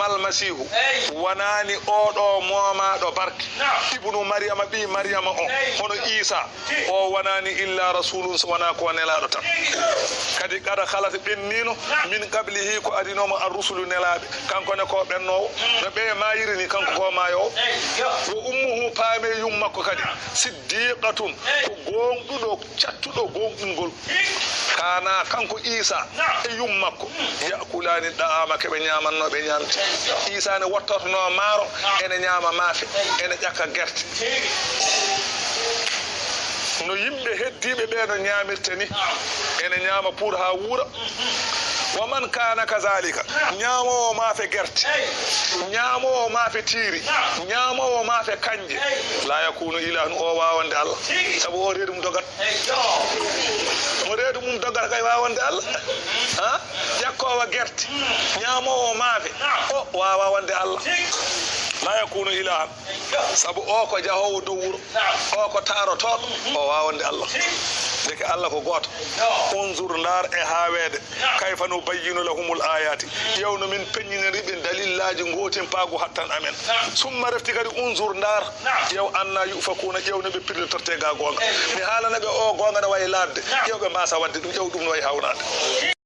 mal masihu wanani oɗo momaɗo barke ibnu maryama bi maryama o hono isa o wanani illa rasulun so wana ko nelaɗo tan kadi kada khalata ɓennino min qablihi ko adinoma ar-rusulu nelaɓe kanko ne ko ɓennowo no ɓe mayirini kanko ko mayo wo ummuhu paame yum makko kadi siddiqatun ko gonɗuɗo cattuɗo gonɗungol kana kanko isa e yum makko yakulani ɗa'ama keɓe ñamannoɓe ñamde isa ne wottotono maaro ene ñama maafe ene ƴakka guerte no yimɓe heddiɓe ɓe no ñamirte ni ene ñama pour ha wuura waman kana kazalika ñamowo maafe guerte ñamowo maafe tiiri ñamowo maafe kanje la yakunu ilahun o wawande Allah sabu o reedu mum dogat o reedu mum dogat kay wawande Allah ha ƴakkowo guerte ñamowo maafe o wawa wonde Allah la yakunu ilahan sabu o ko jahowo dow wuro o ko tarotoɗo o wawande Allah deke Allah ko goto unzur ndar e hawede kayfa nubayyinu lahumul ayati yawno min peññiniri ɓe dalillaji gotin paago hattan amen summa refti kadi unzur ndar yew anna yufakuna ƴewno ɓe pirlitorte ga gonga mi haalana ɓe o gonga ne wayi ladde ƴewɓe mbasa wadde ɗum ƴew ɗum no wayi hawnade